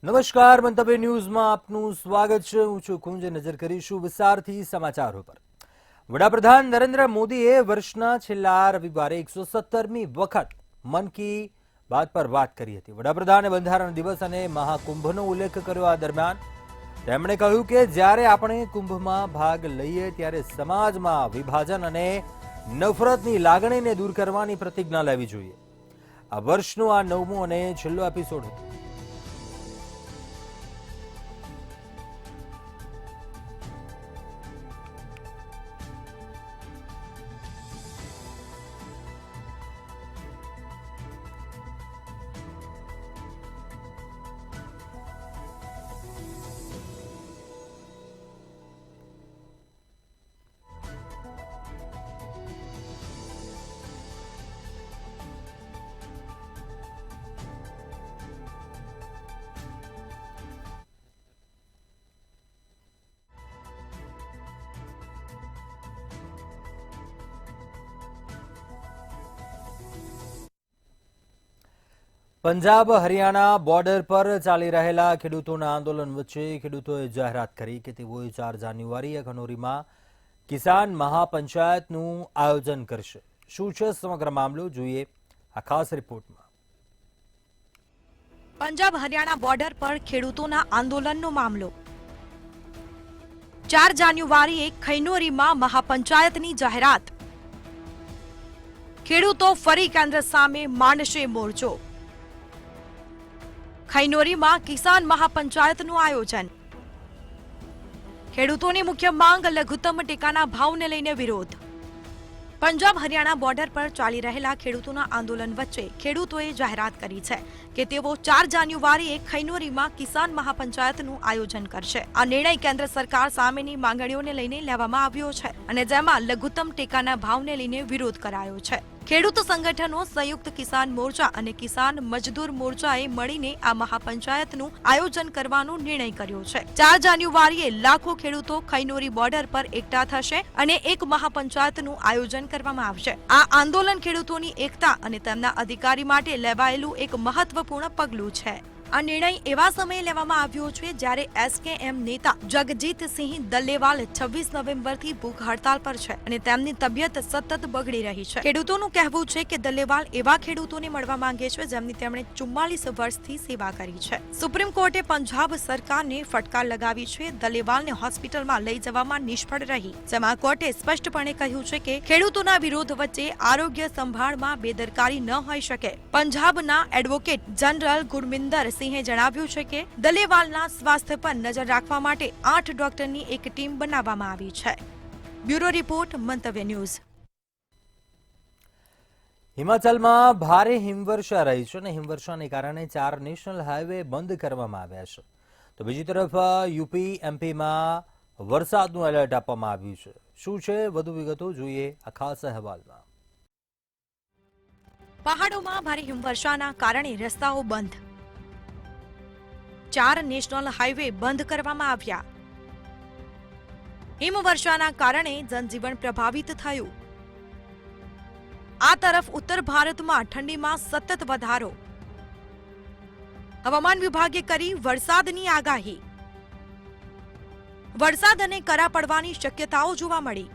નમસ્કાર, મંતવ્ય ન્યૂઝમાં આપનું સ્વાગત છે. હું છું કુંજ. નજર કરીશું વિસ્તારથી સમાચારો પર. વડાપ્રધાન નરેન્દ્ર મોદીએ વર્ષના છેલ્લા રવિવારે 117મી વખત મન કી બાત પર વાત કરી હતી. વડાપ્રધાને બંધારણ દિવસ અને મહાકુંભનો ઉલ્લેખ કર્યો. આ દરમિયાન તેમણે કહ્યું કે જ્યારે આપણે કુંભમાં ભાગ લઈએ ત્યારે સમાજમાં વિભાજન અને નફરતની લાગણીને દૂર કરવાની પ્રતિજ્ઞા લેવી જોઈએ. આ વર્ષનો આ 9મો અને છેલ્લો એપિસોડ હતો. પંજાબ હરિયાણા બોર્ડર પર ચાલી રહેલા ખેડૂતોના આંદોલન વચ્ચે ખેડૂતોએ જાહેરાત કરી કે તેઓએ 4 જાન્યુઆરીએ ખનોરીમાં કિસાન મહાપંચાયતનું આયોજન કરશે. શું છે સમગ્ર મામલો, જોઈએ આ ખાસ રિપોર્ટમાં. પંજાબ હરિયાણા બોર્ડર પર ખેડૂતોના આંદોલનનો મામલો. 4 જાન્યુઆરીએ ખૈનોરીમાં મહાપંચાયતની જાહેરાત. ખેડૂતો ફરી કેન્દ્ર સામે માંડશે મોરચો. ખૈનોરીમાં કિસાન મહાપંચાયતનું આયોજન. ખેડૂતોની મુખ્ય માંગ લઘુત્તમ ટેકાના ભાવને લઈને વિરોધ. પંજાબ હરિયાણા બોર્ડર પર ચાલી રહેલા ખેડૂતોના આંદોલન વચ્ચે ખેડૂતોએ જાહેરાત કરી છે કે તેઓ 4 જાન્યુઆરીએ ખૈનોરીમાં કિસાન મહાપંચાયતનું આયોજન કરશે. આ નિર્ણય કેન્દ્ર સરકાર સામેની માંગણીઓને લઈને લેવામાં આવ્યો છે અને જેમાં લઘુત્તમ ટેકાના ભાવને લઈને વિરોધ કરાયો છે. ખેડૂત સંગઠનો સંયુક્ત કિસાન મોરચા અને કિસાન મજદૂર મોરચાએ મળીને આ મહાપંચાયતનું આયોજન કરવાનો નિર્ણય કર્યો છે. 4 જાન્યુઆરીએ લાખો ખેડૂતો ખૈનોરી બોર્ડર પર એકઠા થશે અને એક મહાપંચાયતનું આયોજન કરવામાં આવશે. આ આંદોલન ખેડૂતોની એકતા અને તેમના અધિકારી માટે લેવાયેલું એક મહત્વપૂર્ણ પગલું છે. આ નિર્ણય એવા સમયે લેવામાં આવ્યો છે જ્યારે એસકેએમ નેતા જગજીતસિંહ દલ્લેવાલ 26 નવેમ્બરથી ભૂખ હડતાલ પર છે અને તેમની તબિયત સતત બગડી રહી છે. ખેડૂતોનું કહેવું છે કે દલ્લેવાલ એવા ખેડૂતોને મળવા માંગે છે જેમની તેમણે 44 વર્ષથી સેવા કરી છે. સુપ્રીમ કોર્ટે પંજાબ સરકારને ફટકાર લગાવી છે. દલ્લેવાલને હોસ્પિટલમાં લઈ જવામાં નિષ્ફળ રહી, જેમાં કોર્ટે સ્પષ્ટપણે કહ્યું છે કે ખેડૂતોના વિરોધ વચ્ચે આરોગ્ય સંભાળમાં બેદરકારી ન હોઈ શકે. પંજાબના એડવોકેટ જનરલ ગુરમિંદર સિંહે જણાવ્યું છે કે દલ્લેવાલના સ્વાસ્થ્ય પર નજર રાખવા માટે 8 ડોક્ટરની એક ટીમ બનાવવામાં આવી છે. બ્યુરો રિપોર્ટ, મંતવ્ય ન્યૂઝ. હિમાચલમાં ભારે હિમવર્ષા રહી છે અને હિમવર્ષાને કારણે 4 નેશનલ હાઈવે બંધ કરવામાં આવ્યા છે. તો બીજી તરફ યુપી એમપીમાં વરસાદનું એલર્ટ આપવામાં આવ્યું છે. શું છે વધુ વિગતો, જોઈએ આ ખાસ અહેવાલમાં. પહાડોમાં ભારે હિમવર્ષાના કારણે રસ્તાઓ બંધ. 4 નેશનલ હાઈવે બંધ કરવામાં આવ્યા. હિમવર્ષાના કારણે જનજીવન પ્રભાવિત થયું. આ તરફ ઉત્તર ભારતમાં ઠંડીમાં સતત વધારો. હવામાન વિભાગે કરી વરસાદની આગાહી. વરસાદ અને કરા પડવાની શક્યતાઓ જોવા મળી.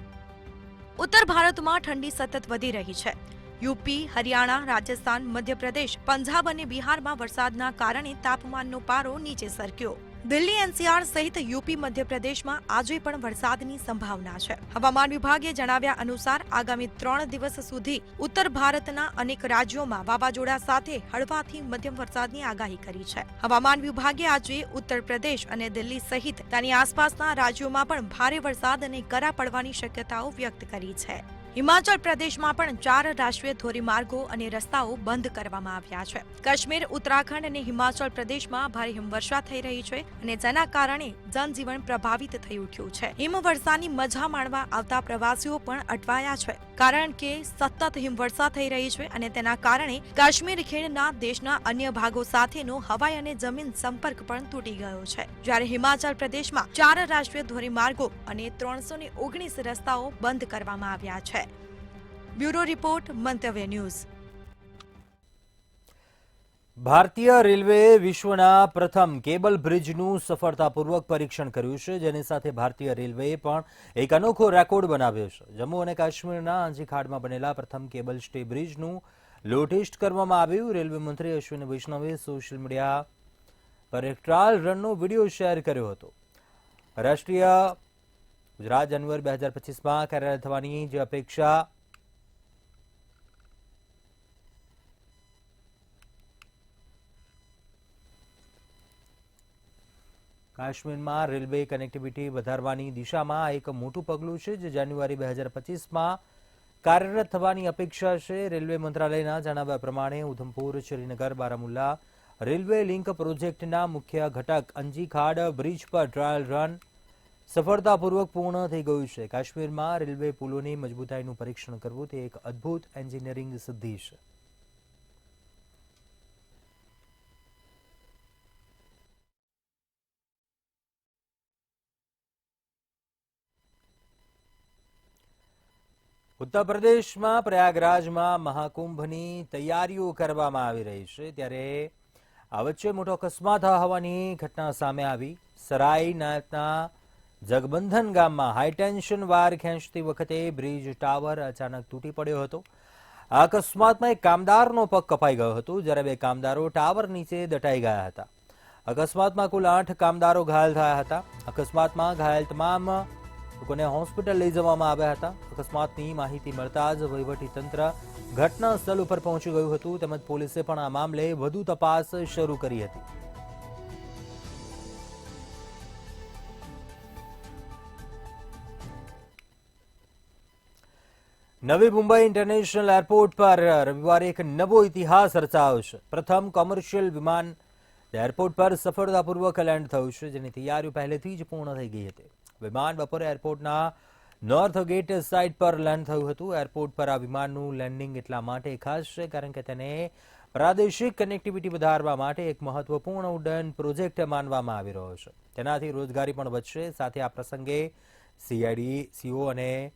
ઉત્તર ભારતમાં ઠંડી સતત વધી રહી છે. યુપી, હરિયાણા, રાજસ્થાન, મધ્યપ્રદેશ, પંજાબ અને બિહારમાં વરસાદના કારણે તાપમાનનો પારો નીચે સરક્યો. દિલ્હી, એનસીઆર સહિત યુપી, મધ્યપ્રદેશમાં આજે પણ વરસાદની સંભાવના છે. હવામાન વિભાગે જણાવ્યા અનુસાર આગામી 3 દિવસ સુધી ઉત્તર ભારતના અનેક રાજ્યોમાં વાવાઝોડા સાથે હળવાથી મધ્યમ વરસાદની આગાહી કરી છે. હવામાન વિભાગે આજે ઉત્તર પ્રદેશ અને દિલ્હી સહિત તેની આસપાસના રાજ્યોમાં પણ ભારે વરસાદ અને કરા પડવાની શક્યતાઓ વ્યક્ત કરી છે. હિમાચલ પ્રદેશમાં પણ 4 રાષ્ટ્રીય ધોરીમાર્ગો અને રસ્તાઓ બંધ કરવામાં આવ્યા છે. કાશ્મીર, ઉત્તરાખંડ અને હિમાચલ પ્રદેશમાં ભારે હિમવર્ષા થઈ રહી છે અને જેના કારણે જનજીવન પ્રભાવિત થઈ ઉઠ્યું છે. હિમવર્ષાની મજા માણવા આવતા પ્રવાસીઓ પણ અટવાયા છે, કારણ કે સતત હિમવર્ષા થઈ રહી છે અને તેના કારણે કાશ્મીર ખીણના દેશના અન્ય ભાગો સાથેનો હવાઈ અને જમીન સંપર્ક પણ તૂટી ગયો છે. જ્યારે હિમાચલ પ્રદેશમાં 4 રાષ્ટ્રીય ધોરીમાર્ગો અને 319 રસ્તાઓ બંધ કરવામાં આવ્યા છે. બ્યુરો રિપોર્ટ, મંતવ્ય ન્યૂઝ. ભારતીય રેલવેએ વિશ્વના પ્રથમ કેબલ બ્રિજનું સફળતાપૂર્વક પરીક્ષણ કર્યું છે, જેની સાથે ભારતીય રેલવેએ પણ એક અનોખો રેકોર્ડ બનાવ્યો છે. જમ્મુ અને કાશ્મીરના આંજી ખાડમાં બનેલા પ્રથમ કેબલ સ્ટે બ્રિજનું લો ટેસ્ટ કરવામાં આવ્યું. રેલવે મંત્રી અશ્વિની વૈષ્ણવે સોશિયલ મીડિયા પર એક ટ્રાયલ રનનો વિડીયો શેર કર્યો હતો. રાષ્ટ્રીય ગુજરાત જાન્યુઆરી 2025માં કાર્યરત થવાની જે અપેક્ષા કાશ્મીરમાં રેલવે કનેક્ટિવિટી વધારવાની દિશામાં એક મોટું પગલું છે, જે જાન્યુઆરી 2025માં કાર્યરત થવાની અપેક્ષા છે. રેલવે મંત્રાલયના જણાવ્યા પ્રમાણે ઉધમપુર શ્રીનગર બારામુલ્લા રેલવે લિંક પ્રોજેક્ટના મુખ્ય ઘટક અંજી ખાડ બ્રિજ પર ટ્રાયલ રન સફળતાપૂર્વક પૂર્ણ થઈ ગયું છે. કાશ્મીરમાં રેલવે પુલોની મજબૂતાઈનું પરીક્ષણ કરવું તે એક અદ્ભુત એન્જિનિયરિંગ સિદ્ધિ છે. ઉત્તર પ્રદેશમાં પ્રયાગરાજમાં મહાકુંભની તૈયારીઓ કરવામાં આવી રહી છે, ત્યારે આ વચ્ચે મોટો અકસ્માત હોવાની ઘટના સામે આવી. સરાયના જગબંધન ગામમાં હાઈટેન્શન વાયર ખેંચતી વખતે બ્રિજ ટાવર અચાનક તૂટી પડ્યો હતો. આ અકસ્માતમાં એક કામદારનો પગ કપાઈ ગયો હતો, જ્યારે 2 કામદારો ટાવર નીચે દટાઈ ગયા હતા. અકસ્માતમાં કુલ 8 કામદારો ઘાયલ થયા હતા. અકસ્માતમાં ઘાયલ તમામ લોકોને હોસ્પિટલ લઈ જવામાં આવ્યા હતા. અકસ્માતની માહિતી મળતા જ વહીવટીતંત્ર ઘટના સ્થળ ઉપર પહોંચી ગયું હતું, તેમજ પોલીસે પણ આ મામલે વધુ તપાસ શરૂ કરી હતી. નવી મુંબઈ ઇન્ટરનેશનલ એરપોર્ટ પર રવિવારે એક નવો ઇતિહાસ રચાયો છે. પ્રથમ કોમર્શિયલ વિમાન એરપોર્ટ પર સફળતાપૂર્વક લેન્ડ થયું છે, જેની તૈયારીઓ પહેલેથી જ પૂર્ણ થઈ ગઈ હતી. વિમાન બપોરે એરપોર્ટના નોર્થ ગેટ સાઇટ પર લેન્ડ થયું હતું. એરપોર્ટ પર આ વિમાનનું લેન્ડિંગ એટલા માટે ખાસ છે, કારણ કે તેને પ્રાદેશિક કનેક્ટિવિટી વધારવા માટે એક મહત્વપૂર્ણ ઉડ્ડયન પ્રોજેક્ટ માનવામાં આવી રહ્યો છે. તેનાથી રોજગારી પણ વધશે. સાથે આ પ્રસંગે CID, CO અને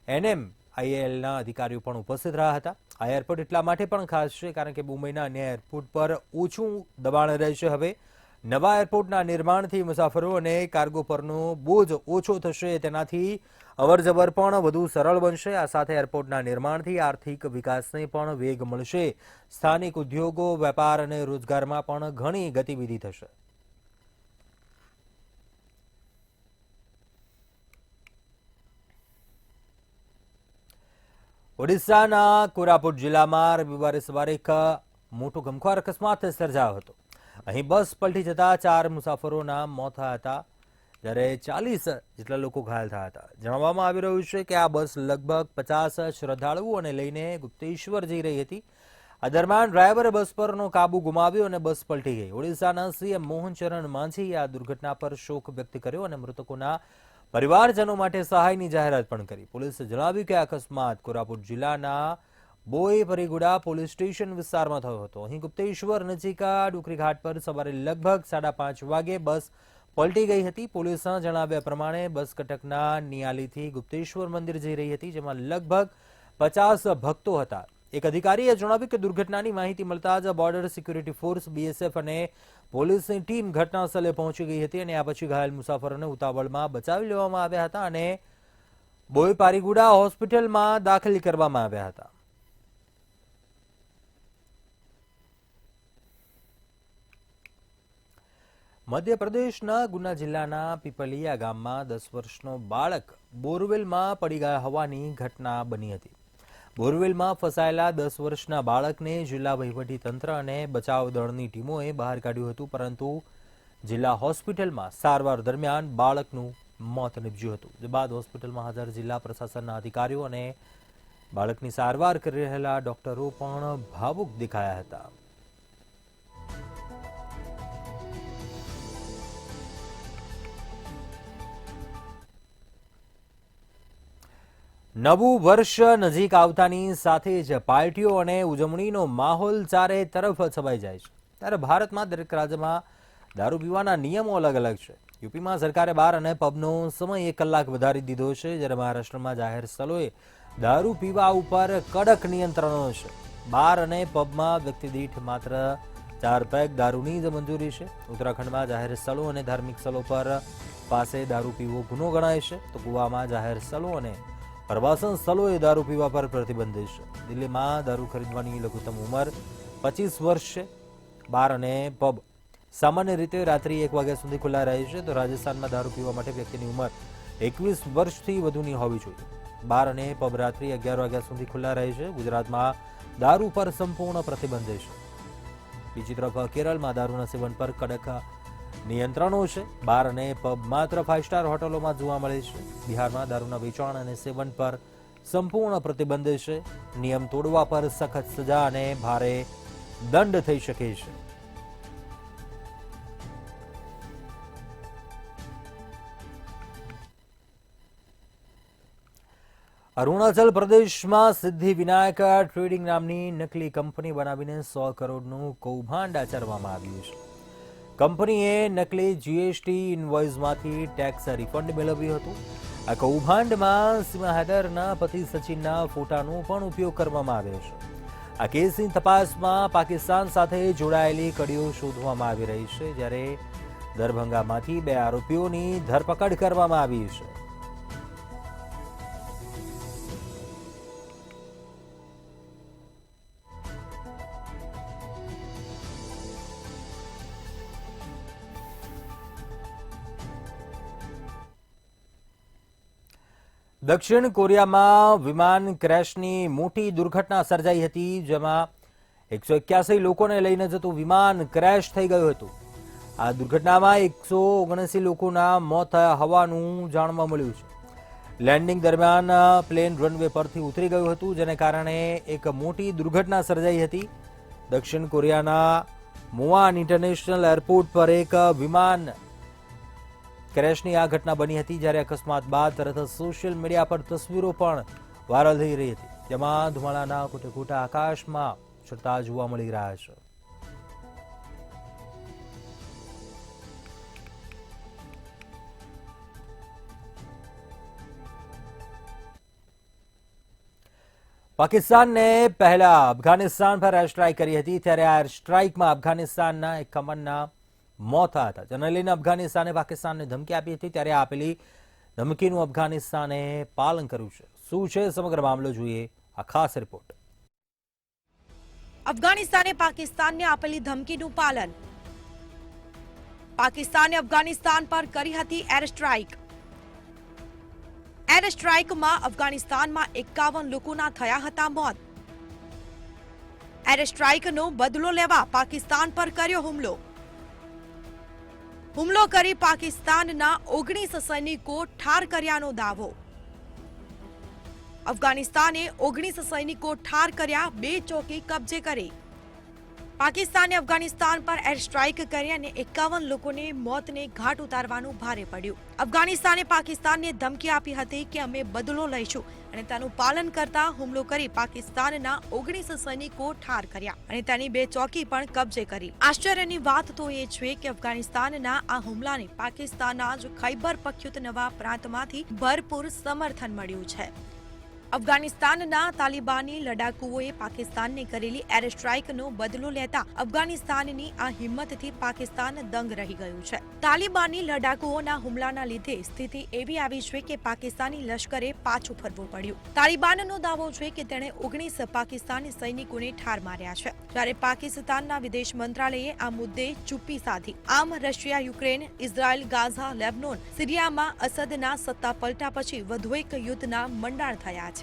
NMIALના અધિકારીઓ પણ ઉપસ્થિત રહ્યા હતા. આ એરપોર્ટ એટલા માટે પણ ખાસ છે, કારણ કે મુંબઈના અન્ય એરપોર્ટ પર ઓછું દબાણ રહેશે. હવે નવા એરપોર્ટના નિર્માણથી મુસાફરો અને કાર્ગો પરનો બોજ ઓછો થશે, તેનાથી અવરજવર પણ વધુ સરળ બનશે. આ સાથે એરપોર્ટના નિર્માણથી આર્થિક વિકાસને પણ વેગ મળશે. સ્થાનિક ઉદ્યોગો, વેપાર અને રોજગારમાં પણ ઘણી ગતિવિધિ થશે. ઓડિશાના કોરાપુટ જિલ્લામાં રવિવારે સવારે એક મોટો ગમખ્વાર અકસ્માત સર્જાયો હતો. અહીં બસ પલટી જતા 4 મુસાફરોના મોત થયા હતા, જ્યારે 40 જેટલા લોકો ઘાયલ થયા હતા. જણાવવામાં આવી રહ્યું છે કે આ બસ લગભગ 50 શ્રદ્ધાળુઓને લઈને ગુપ્તેશ્વર જઈ રહી હતી. આ દરમિયાન ડ્રાઈવરે બસ પરનો કાબુ ગુમાવ્યો અને બસ પલટી ગઈ. ઓડિશાના CM મોહન ચરણ માંઝીએ આ દુર્ઘટના પર શોક વ્યક્ત કર્યો અને મૃતકોના પરિવારજનો માટે સહાયની જાહેરાત પણ કરી. પોલીસે જણાવ્યું કે આ અકસ્માત કોરાપુટ જિલ્લાના બોયપરીગુડા પોલીસ સ્ટેશન વિસ્તારમાં થયો હતો. અહીં ગુપ્તેશ્વર નજીક ડુકરી ઘાટ પર સવારે લગભગ 5:30 વાગે બસ પલટી ગઈ હતી. પોલીસના જણાવ્યા પ્રમાણે બસ કટકના નિયાલીથી ગુપ્તેશ્વર મંદિર જઈ રહી હતી, જેમાં લગભગ 50 ભક્તો હતા. એક અધિકારીએ જણાવ્યું કે દુર્ઘટનાની માહિતી મળતા જ બોર્ડર સિક્યુરિટી ફોર્સ, BSF અને પોલીસની ટીમ ઘટના સ્થળે પહોંચી ગઈ હતી અને આ પછી ઘાયલ મુસાફરોને ઉતાવળમાં બચાવી લેવામાં આવ્યા હતા અને બોયપારીગુડા હોસ્પિટલમાં દાખલ કરવામાં આવ્યા હતા. મધ્યપ્રદેશના ગુના જિલ્લાના પીપલિયા ગામમાં 10 વર્ષનો બાળક બોરવેલમાં પડી ગયા હોવાની ઘટના બની હતી. બોરવેલમાં ફસાયેલા 10 વર્ષના બાળકને જિલ્લા વહીવટીતંત્ર અને બચાવ દળની ટીમોએ બહાર કાઢ્યું હતું, પરંતુ જિલ્લા હોસ્પિટલમાં સારવાર દરમિયાન બાળકનું મોત નીપજ્યું હતું. જે બાદ હોસ્પિટલમાં હાજર જિલ્લા પ્રશાસનના અધિકારીઓ અને બાળકની સારવાર કરી રહેલા ડોક્ટરો પણ ભાવુક દેખાયા હતા. નવું વર્ષ નજીક આવતાની સાથે જ પાર્ટીઓ અને ઉજવણીનો માહોલ ચારે તરફ છવાઈ જાય છે. ત્યારે ભારતમાં દરેક રાજ્યમાં દારૂ પીવાના નિયમો અલગ અલગ છે. યુપીમાં સરકારે બાર અને પબનો સમય 1 કલાક વધારી દીધો છે, જ્યારે મહારાષ્ટ્રમાં જાહેર સ્થળોએ દારૂ પીવા ઉપર કડક નિયંત્રણો છે. બાર અને પબમાં વ્યક્તિ દીઠ માત્ર 4 પેક દારૂની જ મંજૂરી છે. ઉત્તરાખંડમાં જાહેર સ્થળો અને ધાર્મિક સ્થળો પર પાસે દારૂ પીવો ગુનો ગણાય છે, તો ગોવામાં જાહેર સ્થળો અને પ્રવાસન સ્થળોએ દારૂ પીવા પર પ્રતિબંધ છે. દિલ્હીમાં દારૂ ખરીદવાની લઘુત્તમ ઉંમર 25 વર્ષ છે. બાર અને પબ સામાન્ય રીતે રાત્રિ 1 વાગ્યા સુધી ખુલ્લા રહે છે, તો રાજસ્થાનમાં દારૂ પીવા માટે વ્યક્તિની ઉંમર 21 વર્ષથી વધુની હોવી જોઈએ. બાર અને પબ રાત્રિ 11 વાગ્યા સુધી ખુલ્લા રહે છે. ગુજરાતમાં દારૂ પર સંપૂર્ણ પ્રતિબંધ છે. બીજી તરફ કેરળમાં દારૂના સેવન પર કડક નિયંત્રણો છે. બાર અને પબ માત્ર 5 સ્ટાર હોટલોમાં જોવા મળે છે. બિહારમાં દારૂના વેચાણ અને સેવન પર સંપૂર્ણ પ્રતિબંધ છે. નિયમ તોડવા પર સખત સજા અને ભારે દંડ થઈ શકે છે. અરુણાચલ પ્રદેશમાં સિદ્ધિ વિનાયક ટ્રેડિંગ નામની નકલી કંપની બનાવીને 100 કરોડનું કૌભાંડ આચરવામાં આવ્યું છે. કંપનીએ નકલી જીએસટી ઇનવોઇસમાંથી ટેક્સ રિફંડ મેળવ્યું હતું. આ કૌભાંડમાં સીમા હૈદરના પતિ સચિનના ફોટાનો પણ ઉપયોગ કરવામાં આવ્યો છે. આ કેસની તપાસમાં પાકિસ્તાન સાથે જોડાયેલી કડીઓ શોધવામાં આવી રહી છે, જ્યારે દરભંગામાંથી 2 આરોપીઓની ધરપકડ કરવામાં આવી છે. દક્ષિણ કોરિયામાં વિમાન ક્રેશની મોટી દુર્ઘટના સર્જાઈ હતી, જેમાં 181 લોકોને લઈને જતું વિમાન ક્રેશ થઈ ગયું હતું. આ દુર્ઘટનામાં 179 લોકોના મોત થયા હોવાનું જાણવા મળ્યું છે. લેન્ડિંગ દરમિયાન પ્લેન રનવે પરથી ઉતરી ગયું હતું, જેને કારણે એક મોટી દુર્ઘટના સર્જાઈ હતી. દક્ષિણ કોરિયાના મોઆન ઇન્ટરનેશનલ એરપોર્ટ પર એક વિમાન ક્રેશની આ ઘટના બની હતી, જ્યારે અકસ્માત બાદ તરત જ સોશિયલ મીડિયા પર તસવીરો પણ વાયરલ થઈ રહી હતી, જેમાં ધુમાડાના કુટેકુટા આકાશમાં છૂટતા જોવા મળી રહ્યા છે. પાકિસ્તાનને પહેલા અફઘાનિસ્તાન પર એર સ્ટ્રાઇક કરી હતી, ત્યારે આ એર સ્ટ્રાઇકમાં અફઘાનિસ્તાનના એક કમાન્ડરના મોત થયા હતા. જેને લઈને અફઘાનિસ્તાને પાકિસ્તાનને ધમકી આપી હતી, ત્યારે આપેલી ધમકીનું અફઘાનિસ્તાને પાલન કર્યું છે. શું છે સમગ્ર મામલો, જોઈએ આ ખાસ રિપોર્ટ. અફઘાનિસ્તાને પાકિસ્તાનને આપેલી ધમકીનું પાલન. પાકિસ્તાને અફઘાનિસ્તાન પર કરી હતી એર સ્ટ્રાઇક. એર સ્ટ્રાઇકમાં અફઘાનિસ્તાનમાં 51 લોકોના થયા હતા મોત. એર સ્ટ્રાઇકનો બદલો લેવા પાકિસ્તાન પર કર્યો હુમલો. હુમલો કરી પાકિસ્તાનના 19 સૈનિકો ઠાર કર્યાનો દાવો. અફઘાનિસ્તાને 19 સૈનિકો ઠાર કર્યા, 2 ચોકી કબજે કરી. પાકિસ્તાને અફઘાનિસ્તાન પર એર સ્ટ્રાઇક કરી અને 51 લોકોને મોતને ઘાટ ઉતારવાનું ભારે પડ્યું. અફઘાનિસ્તાને પાકિસ્તાનને ધમકી આપી હતી કે અમે બદલો લઈશું, અને તેનું પાલન કરતા હુમલો કરી પાકિસ્તાનના 19 સૈનિકો ઠાર કર્યા અને તેની 2 ચોકી પણ કબજે કરી. આશ્ચર્યની વાત તો એ છે કે અફઘાનિસ્તાનના આ હુમલાને પાકિસ્તાનના જ ખૈબર પખ્તુનવા પ્રાંતમાંથી ભરપૂર સમર્થન મળ્યું છે. અફઘાનિસ્તાનના તાલિબાની લડાકુઓએ પાકિસ્તાનને કરેલી એર સ્ટ્રાઇકનો બદલો લેતા અફઘાનિસ્તાનની આ હિંમતથી પાકિસ્તાન દંગ રહી ગયું છે. તાલિબાની લડાકુઓના હુમલાના લીધે સ્થિતિ એવી આવી છે કે પાકિસ્તાની લશ્કરે પાછું ફરવું પડ્યું. તાલિબાનનો દાવો છે કે તેણે 19 પાકિસ્તાની સૈનિકોને ઠાર માર્યા છે, જ્યારે પાકિસ્તાનના વિદેશ મંત્રાલયે આ મુદ્દે ચૂપ્પી સાધી. આમ Russia, Ukraine, Israel, Gaza, Lebanon, સિરિયામાં અસદના સત્તા પલટા પછી વધુ એક યુદ્ધના મંડાણ થયા છે.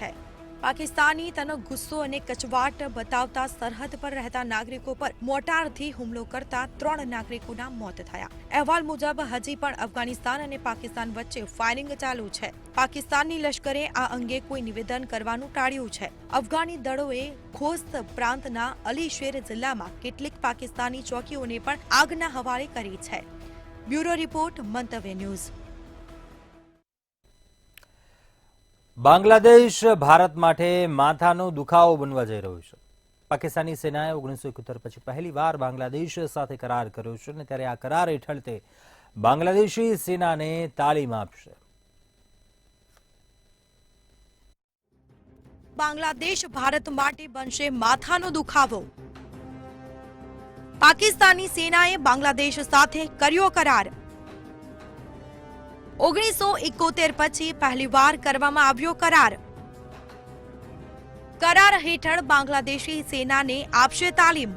પાકિસ્તાની તેનો ગુસ્સો અને કચવાટ બતાવતા સરહદ પર રહેતા નાગરિકો પર મોટારથી હુમલો કરતા 3 નાગરિકોના મોત થયા. અહેવાલ મુજબ હજી પણ અફઘાનિસ્તાન અને પાકિસ્તાન વચ્ચે ફાયરિંગ ચાલુ છે. પાકિસ્તાની લશ્કરે આ અંગે કોઈ નિવેદન કરવાનું ટાળ્યું છે. અફઘાની દળોએ ખોસ્ત પ્રાંતના અલીશેર જિલ્લામાં કેટલીક પાકિસ્તાની ચોકીઓને પણ આગના હવાલે કરી છે. બ્યુરો રિપોર્ટ, મંતવ્ય ન્યૂઝ. બાંગ્લાદેશ ભારત માટે માથાનો દુખાવો બનવા જઈ રહ્યું છે. પાકિસ્તાની સેનાએ 1971 પછી પહેલીવાર બાંગ્લાદેશ સાથે કરાર કર્યો છે, અને ત્યારે આ કરાર હેઠળ તે બાંગ્લાદેશી સેનાને તાલીમ આપશે. બાંગ્લાદેશ ભારત માટે બનશે માથાનો દુખાવો. પાકિસ્તાની સેનાએ બાંગ્લાદેશ સાથે કર્યો કરાર 1971 પછી પહેલીવાર કરવામાં આવ્યો કરાર હેઠળ બાંગ્લાદેશી સેનાને આપશે તાલીમ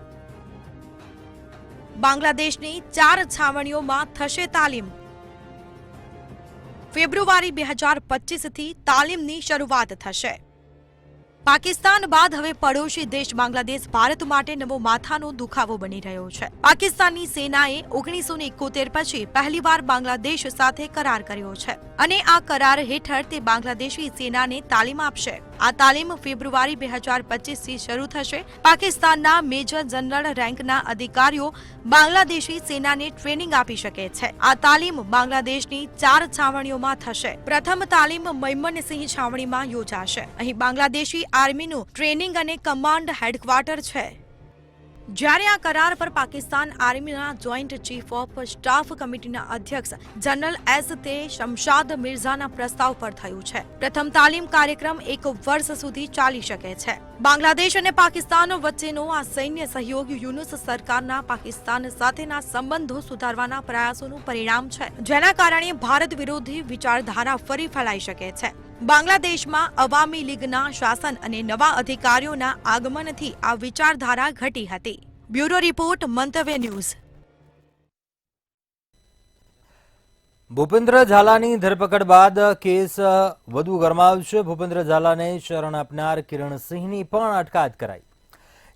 બાંગ્લાદેશની 4 છાવણીઓમાં થશે તાલીમ ફેબ્રુઆરી 2025 થી તાલીમની શરૂઆત થશે પાકિસ્તાન બાદ હવે પડોશી દેશ બાંગ્લાદેશ ભારત માટે નવો માથાનો દુખાવો બની રહ્યો છે પાકિસ્તાનની સેનાએ 1971 પછી પહેલીવાર બાંગ્લાદેશ સાથે કરાર કર્યો છે અને આ કરાર હેઠળ તે બાંગ્લાદેશી સેનાને તાલીમ આપશે આ તાલીમ ફેબ્રુઆરી 2025 થી શરૂ થશે પાકિસ્તાનના મેજર જનરલ રેન્કના અધિકારીઓ બાંગ્લાદેશી સેનાને ટ્રેનિંગ આપી શકે છે આ તાલીમ બાંગ્લાદેશની 4 છાવણીઓમાં થશે પ્રથમ તાલીમ મૈમનસિંહ છાવણીમાં યોજાશે અહીં બાંગ્લાદેશી આર્મીનું ટ્રેનિંગ અને કમાન્ડ હેડક્વાર્ટર છે જ્યારે આ કરાર પર પાકિસ્તાન આર્મીના જોઈન્ટ ચીફ ઓફ સ્ટાફ કમિટીના અધ્યક્ષ જનરલ એસ તે શમશાદ મિર્ઝાના પ્રસ્તાવ પર થયું છે પ્રથમ તાલીમ કાર્યક્રમ 1 વર્ષ સુધી ચાલી શકે છે બાંગ્લાદેશ અને પાકિસ્તાન વચ્ચેનો આ સૈન્ય સહયોગ યુનુસ સરકારના પાકિસ્તાન સાથેના સંબંધો સુધારવાના પ્રયાસોનું પરિણામ છે જેના કારણે ભારત વિરોધી વિચારધારા ફરી ફેલાઈ શકે છે બાંગ્લાદેશમાં અવામી લીગના શાસન અને નવા અધિકારીઓના આગમનથી આ વિચારધારા ઘટી હતી બ્યુરો રિપોર્ટ મંતવ્ય ન્યૂઝ ભૂપેન્દ્ર ઝાલાની ધરપકડ બાદ કેસ વધુ ગરમાવશે ભૂપેન્દ્ર ઝાલાને શરણ આપનાર કિરણસિંહની પણ અટકાયત કરાઈ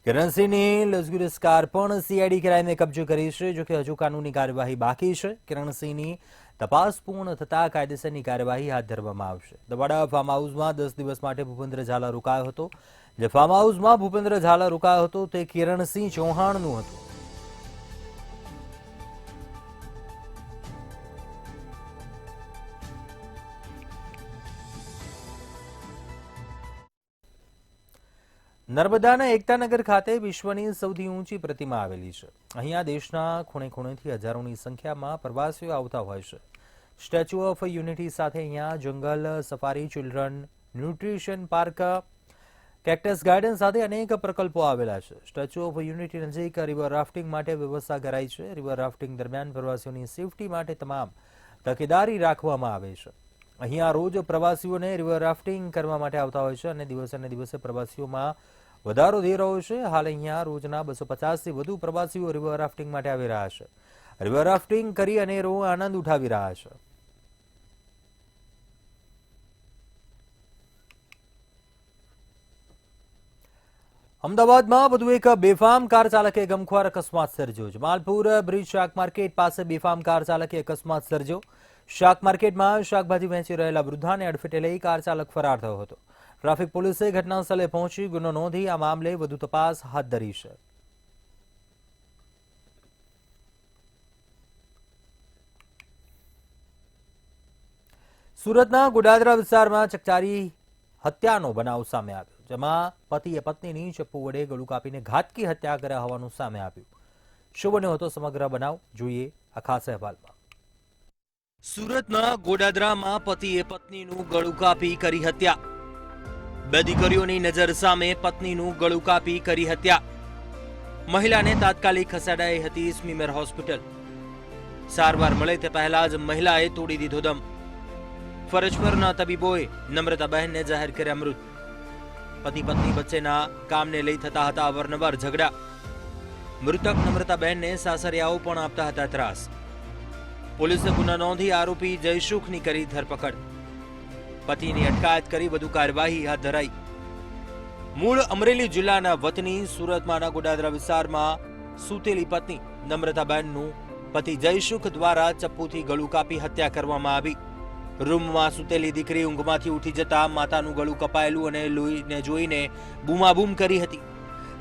કિરણસિંહની લશ્કરી કાર પણ સીઆઈડી ક્રાઇમે કબજે કરી છે જોકે હજુ કાનૂની કાર્યવાહી બાકી છે કિરણસિંહની તપાસ પૂર્ણ થતા કાયદેસરની કાર્યવાહી હાથ ધરવામાં આવશે દવાડા ફાર્મ હાઉસમાં 10 દિવસ માટે ભૂપેન્દ્ર ઝાલા રોકાયો હતો જે ફાર્મ હાઉસમાં ભૂપેન્દ્ર ઝાલા રોકાયો હતો તે કિરણસિંહ ચૌહાણનું હતું નર્મદાના એકતાનગર ખાતે વિશ્વની સૌથી ઊંચી પ્રતિમા આવેલી છે અહીંયા દેશના ખૂણે ખૂણેથી હજારોની સંખ્યામાં પ્રવાસીઓ આવતા હોય છે સ્ટેચ્યુ ઓફ યુનિટી સાથે અહીંયા જંગલ safari children nutrition park cactus garden સાથે અનેક પ્રકલ્પો આવેલા છે સ્ટેચ્યુ ઓફ યુનિટી નજીક રિવર રાફ્ટિંગ માટે વ્યવસ્થા કરાઈ છે રિવર રાફ્ટિંગ દરમિયાન પ્રવાસીઓની સેફટી માટે તમામ તકેદારી રાખવામાં આવે છે અહીંયા રોજ પ્રવાસીઓને રિવર રાફ્ટિંગ કરવા માટે આવતા હોય છે અને દિવસે પ્રવાસીઓમાં વધારો થઈ રહ્યો છે હાલ અહીંયા રોજના 250 થી વધુ પ્રવાસીઓ રિવર રાફ્ટિંગ માટે આવી રહ્યા છે રિવર રાફ્ટિંગ કરી અનેરો આનંદ ઉઠાવી રહ્યા છે અમદાવાદમાં વધુ એક બેફામ કાર ચાલકે ગમખ્વાર અકસ્માત સર્જ્યો જમાલપુર બ્રિજ શાક માર્કેટ પાસે બેફામ કાર ચાલકે અકસ્માત સર્જ્યો શાક માર્કેટમાં શાકભાજી વેચી રહેલા વૃદ્ધાને અડફેટે લઈ કાર ચાલક ફરાર થયો હતો ટ્રાફિક પોલીસે ઘટના સ્થળે પહોંચી ગુનો નોંધી આ મામલે વધુ તપાસ હાથ ધરી છે સુરતના ગોડાદરા વિસ્તારમાં ચકચારી હત્યાનો બનાવ સામે આવ્યો જેમાં પતિએ પત્નીની ચપ્પુ વડે ગળું કાપીને ઘાતકી હત્યા કર્યા હોવાનું સામે આવ્યું શું બન્યો હતો સમગ્ર બનાવ જોઈએ આ ખાસ અહેવાલમાં સુરતના ગોડાદરામાં પતિએ પત્નીનું ગળું કાપી કરી હત્યા બે દીકરીઓની નજર સામે પત્નીનું ગળું કાપી કરી હત્યા મહિલાને તાત્કાલિક ખસેડાઈ હતી સ્મીમેર હોસ્પિટલ સારવાર મળે તે પહેલા જ મહિલાએ તોડી દીધો દમ ફરજ પરના તબીબોએ નમ્રતાબહેનને જાહેર કર્યા મૃત પતિ પત્ની વચ્ચેના કામને લઈ થતા હતા અવારનવાર ઝઘડા મૃતક નમ્રતાબહેનને સાસરિયાઓ પણ આપતા હતા ત્રાસ પોલીસે ગુનો નોંધી આરોપી જયસુખની કરી ધરપકડ પતિની અટકાયત કરી વધુ કાર્યવાહી હાથ ધરાઈ મૂળ અમરેલી જિલ્લાના વતની સુરતમાંના ગોડાદરા વિસ્તારમાં સૂતેલી પત્ની નમ્રતાબહેનનું પતિ જયસુખ દ્વારા ચપ્પુથી ગળું કાપી હત્યા કરવામાં આવી રૂમમાં સૂતેલી દીકરી ઊંઘમાંથી ઉઠી જતા માતાનું ગળું કપાયેલું અને લોહીને જોઈને બૂમાબૂમ કરી હતી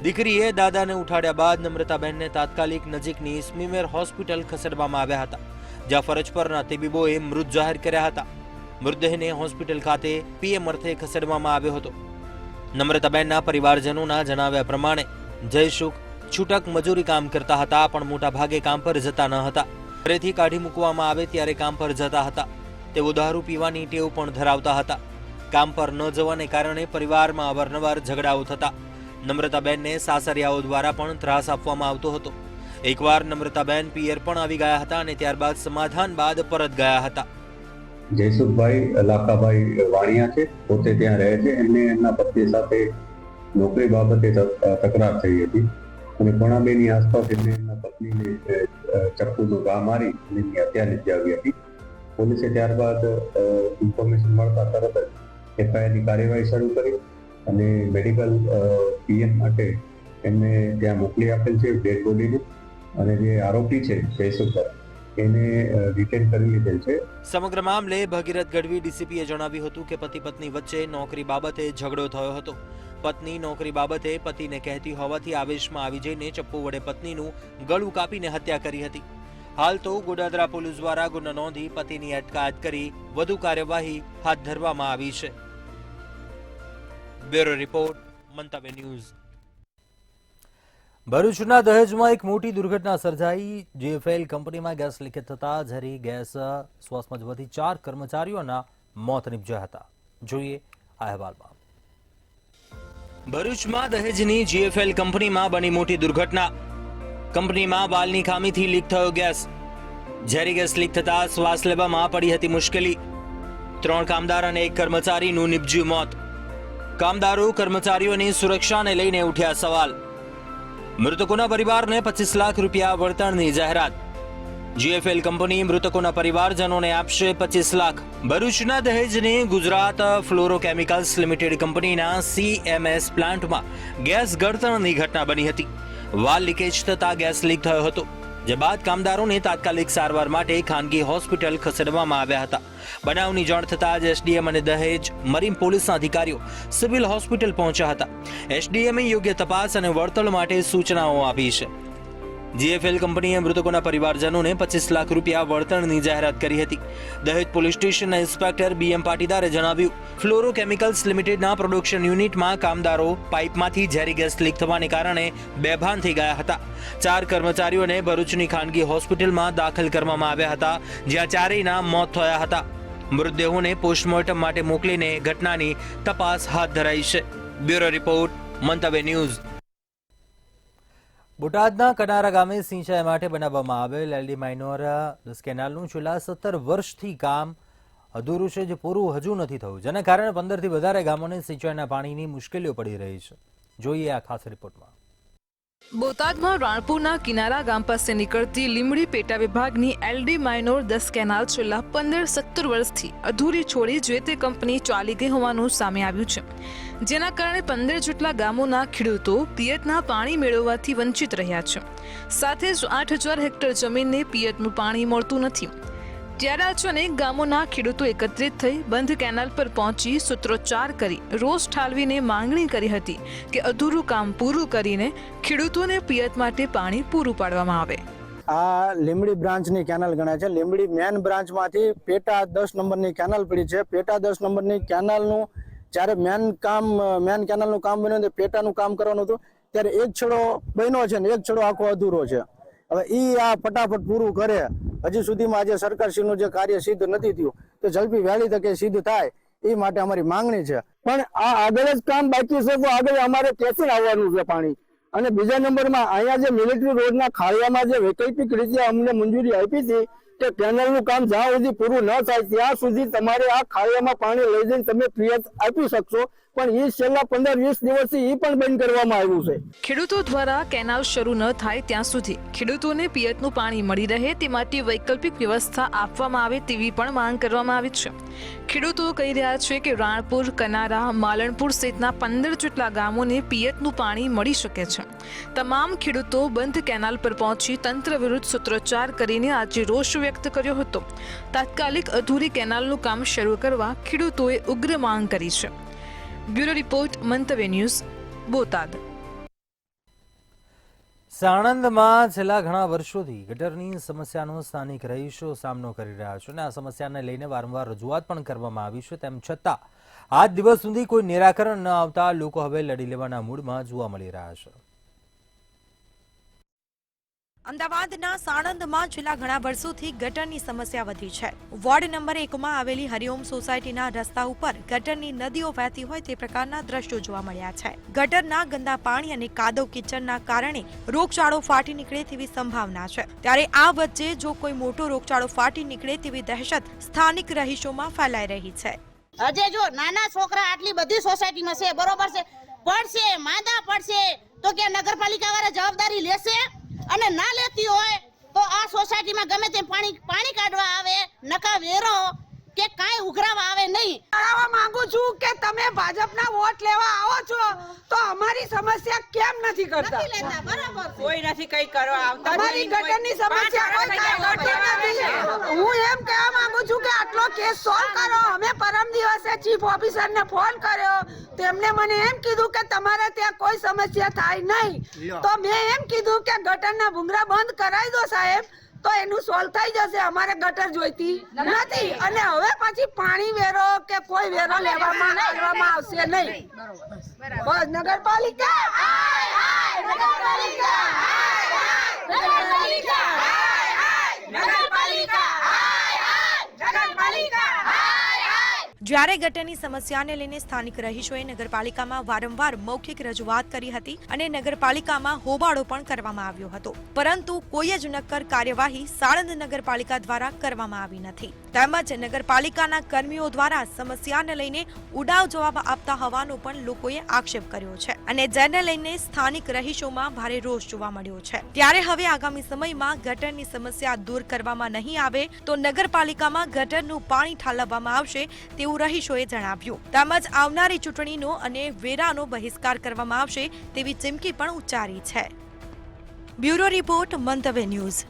દીકરીએ દાદાને ઉઠાડ્યા બાદ નમ્રતાબહેનને તાત્કાલિક નજીકની સ્મીમેર હોસ્પિટલ ખસેડવામાં આવ્યા હતા જ્યાં ફરજ પરના તબીબોએ મૃત જાહેર કર્યા હતા મૃતદેહને હોસ્પિટલ ખાતે પીએમ અર્થે ખસેડવામાં આવ્યો હતો નમ્રતાબહેનના પરિવારજનોના જણાવ્યા પ્રમાણે જયસુખ છૂટક મજૂરી કામ કરતા હતા પણ મોટા ભાગે કામ પર જતા ન હતા ઘરેથી કાઢી મૂકવામાં આવે ત્યારે કામ પર જતા હતા તેઓ દારૂ પીવાની ટેવ પણ ધરાવતા હતા કામ પર ન જવાને કારણે પરિવારમાં અવારનવાર ઝઘડાઓ થતા નમ્રતાબહેનને સાસરિયાઓ દ્વારા પણ ત્રાસ આપવામાં આવતો હતો એકવાર નમ્રતાબેન પિયર પણ આવી ગયા હતા અને ત્યારબાદ સમાધાન બાદ પરત ગયા હતા. જયસુખભાઈ લાખાભાઈ વાણિયા છે, પોતે ત્યાં રહે છે. એમને એમના પત્ની સાથે નોકરી બાબતે તકરાર થઈ હતી અને પોણા 2 ની આસપાસ એમને એમના પત્નીને ચપ્પુનો ઘા મારી અને એમની હત્યા નિપજાવી હતી. પોલીસે ત્યારબાદ ઇન્ફોર્મેશન મળતા તરત જ એફઆઈઆરની કાર્યવાહી શરૂ કરી અને મેડિકલ પીએમ માટે એમને ત્યાં મોકલી આપેલ છે ડેડ બોડીને, અને જે આરોપી છે જયસુખભાઈ એને રિટેન કરી લીધેલ છે. સમગ્ર મામલે ભગીરથ ગઢવી ડીસીપીએ જણાવ્યું હતું કે પતિ પત્ની વચ્ચે નોકરી બાબતે ઝઘડો થયો હતો. પત્ની નોકરી બાબતે પતિને કહેતી હોવાથી આવેશમાં આવી જઈને ચપ્પુ વડે પત્નીનું ગળું કાપીને હત્યા કરી હતી. હાલ તો ગોડાદરા પોલીસ દ્વારા ગુનો નોંધી પતિની અટકાયત કરી વધુ કાર્યવાહી હાથ ધરવામાં આવી છે. બ્યુરો રિપોર્ટ, મંતવ્ય ન્યૂઝ. ભરૂચના દહેજમાં એક મોટી દુર્ઘટના સર્જાઈ. જીએફએલ કંપનીમાં ગેસ લીકેજ થતા ઝેરી ગેસ શ્વાસમાં જવાથી 4 કર્મચારીઓના મોત નિપજ્યા હતા. જોઈએ આ અહેવાલમાં. ભરૂચમાં દહેજની જીએફએલ કંપનીમાં બની મોટી દુર્ઘટના. કંપનીમાં વાલ્વની ખામીથી લીક થયો ગેસ. ઝેરી ગેસ લીક થતા શ્વાસ લેવામાં પડી હતી મુશ્કેલી. 3 કામદાર અને 1 કર્મચારીનું નિપજ્યું મોત. કામદારો કર્મચારીઓની સુરક્ષાને લઈને ઉઠ્યા સવાલ. મૃતકોના પરિવારને 25 લાખ રૂપિયા વળતરની જાહેરાત. જીએફએલ કંપની મૃતકોના પરિવારજનોને આપશે 25 લાખ. ભરૂચના દહેજની ગુજરાત ફ્લોરોકેમિકલ્સ લિમિટેડ કંપનીના સીએમએસ પ્લાન્ટમાં ગેસ ગળતરની ઘટના બની હતી. વાલ્વ લીકેજ થતા ગેસ લીક થયો હતો, જે બાદ કામદારોને તાત્કાલિક સારવાર માટે ખાનગી હોસ્પિટલ ખસેડવામાં આવ્યા હતા. બનાવની જાણ થતાં જ એસડીએમ અને દહેજ મરીન પોલીસના અધિકારીઓ સિવિલ હોસ્પિટલ પહોંચ્યા હતા. એસડીએમએ યોગ્ય તપાસ અને વળતર માટે સૂચનાઓ આપી છે. જીએફએલ કંપનીએ મૃતકોના પરિવારજનોને 25 લાખ રૂપિયા વળતરની જાહેરાત કરી હતી. દહેજ પોલીસ સ્ટેશનના ઇન્સ્પેક્ટર બીએમ પાટીદારે જણાવ્યું, ફ્લોરોકેમિકલ્સ લિમિટેડના પ્રોડક્શન યુનિટમાં કામદારો પાઇપમાંથી ઝેરી ગેસ લીક થવાને કારણે બેભાન થઈ ગયા હતા. 4 કર્મચારીઓને ભરૂચની ખાનગી હોસ્પિટલમાં દાખલ કરવામાં આવ્યા હતા, જ્યાં 4 મોત થયા હતા. મૃતદેહોને પોસ્ટમોર્ટમ માટે મોકલીને ઘટનાની તપાસ હાથ ધરાઈ છે. બ્યુરો રિપોર્ટ, મંતવ્ય ન્યૂઝ. બોટાદના કનારા ગામે સિંચાઈ માટે બનાવવામાં આવેલ એલડી માઇનોર 10 કેનાલનું છેલ્લા 17 વર્ષથી કામ અધૂરું છે, જે પૂરું હજુ નથી થયું, જેના કારણે 15થી વધારે ગામોને સિંચાઈના પાણીની મુશ્કેલીઓ પડી રહી છે. જોઈએ આ ખાસ રિપોર્ટમાં. બોટાદમાં રાણપુરના કિનારા ગામ પાસે નીકળતી લીમડી પેટા વિભાગની એલડી માઇનોર 10 કેનાલ છેલ્લા 15-17 વર્ષથી અધૂરી છોડી જે તે કંપની ચાલી ગઈ હોવાનું સામે આવ્યું છે, જેના કારણે 15 જેટલા ગામોના ખેડૂતો પિયતના પાણી મેળવવાથી વંચિત રહ્યા છે. સાથે જ 8000 હેક્ટર જમીનને પિયતનું પાણી મળતું નથી. ત્યારે અચાનક ગામોના ખેડૂતો એકત્રિત થઈ બંધ કેનાલ પર પહોંચી સૂત્રોચ્ચાર કરી રોષ ઠાલવીને માંગણી કરી હતી કે અધૂરું કામ પૂરું કરીને ખેડૂતોને પિયત માટે પાણી પૂરું પાડવામાં આવે. આ લીમડી બ્રાન્ચની કેનાલ ગણાય છે. લીમડી મેન બ્રાન્ચમાંથી પેટા 10 નંબરની કેનાલ પડી છે. પેટા 10 નંબરની કેનાલનું જ્યારે મેન કેનાલનું કામ બન્યું પેટાનું કામ કરવાનું હતું, ત્યારે એક છેડો બન્યો છે ને એક છેડો આખો અધૂરો છે. હવે આ ફટાફટ પૂરું કરે. હજી સુધીમાં આજે સરકારશ્રીનું જે કાર્ય સિદ્ધ નથી થયું, તો ઝડપી વહેલી તકે સિદ્ધ થાય એ માટે અમારી માંગણી છે. પણ આ આગળ જ કામ બાકી છે, તો આગળ અમારે ક્યાંથી આવવાનું છે પાણી? અને બીજા નંબરમાં અહીંયા જે મિલિટરી રોડના ખાળિયામાં જે વૈકલ્પિક રીતે અમને મંજૂરી આપી હતી કે કેનાલનું કામ જ્યાં સુધી પૂરું ન થાય ત્યાં સુધી તમારે આ ખાળિયામાં પાણી લઈ જઈને તમે પિયત આપી શકશો, પણ એ છેલ્લા 15-20 દિવસથી એ પણ બંધ કરવામાં આવ્યું છે. ખેડૂતો દ્વારા કેનાલ શરૂ ન થાય ત્યાં સુધી ખેડૂતોને પિયતનું પાણી મળી રહે તે માટે વૈકલ્પિક વ્યવસ્થા આપવામાં આવે તેવી પણ માંગ કરવામાં આવી છે. ખેડૂતો કહી રહ્યા છે કે રાણપુર, કનારા, માલણપુર સહિતના 15 જેટલા ગામોને પિયતનું પાણી મળી શકે છે. તમામ ખેડૂતો બંધ કેનાલ પર પહોંચી તંત્ર વિરુદ્ધ સૂત્રોચ્ચાર કરીને આજે રોષ વ્યક્ત કર્યો હતો. તાત્કાલિક અધૂરી કેનાલનું કામ શરૂ કરવા ખેડૂતોએ ઉગ્ર માંગ કરી છે. બ્યુરો રિપોર્ટ, મંતવ્ય ન્યૂઝ, બોટાદ. સાણંદમાં છેલ્લા ઘણા વર્ષોથી ગટરની સમસ્યાનો સ્થાનિક રહીશો સામનો કરી રહ્યા છે અને આ સમસ્યાને લઈને વારંવાર રજૂઆત પણ કરવામાં આવી છે. તેમ છતાં આજ દિવસ સુધી કોઈ નિરાકરણ ન આવતા લોકો હવે લડી લેવાના મૂડમાં જોવા મળી રહ્યા છે. અમદાવાદના સાણંદમાં છેલ્લા ઘણા વર્ષોથી ગટરની સમસ્યા વધી છે. વોર્ડ નંબર 1માં આવેલી હરિઓમ સોસાયટીના રસ્તા ઉપર ગટરની નદીઓ વહેતી હોય તે પ્રકારના દ્રશ્યો જોવા મળ્યા છે. ગટરના ગંદા પાણી અને કાદવ કિચડના કારણે રોગચાળો ફાટી નીકળે તેવી સંભાવના છે. ત્યારે આ વચ્ચે જો કોઈ મોટો રોગચાળો ફાટી નીકળે તેવી દહેશત સ્થાનિક રહીશોમાં ફેલાઈ રહી છે. હજે જો નાના છોકરા આટલી બધી સોસાયટીમાં છે, બરોબર છે, પડશે માંદા પડશે તો કે નગરપાલિકા વાળા જવાબદારી લેશે? અને ના લેતી હોય તો આ સોસાયટીમાં ગમે તેમ પાણી કાઢવા આવે, નકા વેરો કે કાંઈ ઉઘરાવા આવે નહીં. જણાવવા માંગુ છું કે તમે ભાજપના વોટ લેવા આવો છો તો અમારી સમસ્યા કેમ નથી કરતા? નથી લેતા, બરાબર છે. કોઈ નથી કઈ કરવા આવતા. અમારી ગટરની સમસ્યા કોઈ કાંઈ કરતી નથી. હું એમ કહેવા માંગુ છું કે આટલો કેસ સોલ્વ કરો. અમે પરમ દિવસે ચીફ ઓફિસરને ફોન કર્યો, તેમને મને એમ કીધું કે તમારે ત્યાં કોઈ સમસ્યા થાય નહીં. તો મેં એમ કીધું કે ગટરના ભૂંગરા બંધ કરાવી દો સાહેબ, તો એનું સોલ્વ થઈ જશે. અમારે ગટર જોઈતી નથી અને હવે પછી પાણી વેરો કે કોઈ વેરો લેવામાં આવશે નહીં. બસ નગરપાલિકા હાય હાય, નગરપાલિકા હાય હાય, નગરપાલિકા હાય હાય, નગરપાલિકા હાય હાય, નગરપાલિકા હાય હાય. જ્યારે ગટરની સમસ્યાને લઈને સ્થાનિક રહીશોએ નગરપાલિકામાં વારંવાર મૌખિક રજૂઆત કરી હતી અને નગરપાલિકામાં હોબાળો પણ કરવામાં આવ્યો હતો, પરંતુ કોઈ જ નક્કર કાર્યવાહી સાણંદ નગરપાલિકા દ્વારા કરવામાં આવી નથી. તેમજ નગરપાલિકાના કર્મીઓ દ્વારા સમસ્યાને લઈને ઉડાવ જવાબ આપતા હોવાનો પણ લોકોએ આક્ષેપ કર્યો છે અને જેને લઈને સ્થાનિક રહીશોમાં ભારે રોષ જોવા મળ્યો છે. ત્યારે હવે આગામી સમયમાં ગટરની સમસ્યા દૂર કરવામાં નહીં આવે તો નગરપાલિકામાં ગટરનું પાણી ઠાલવવામાં આવશે તેવું રહીશોએ જણાવ્યું. તેમજ આવનારી ચૂંટણીનો અને વેરાનો બહિષ્કાર કરવામાં આવશે તેવી ચીમકી પણ ઉચ્ચારી છે. બ્યુરો રિપોર્ટ, મંતવ્ય ન્યૂઝ.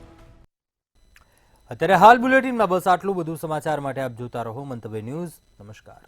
અત્યારે હાલ બુલેટિનમાં બસ આટલું. બધું સમાચાર માટે આપ જોતા રહો મંતવ્ય ન્યૂઝ. નમસ્કાર.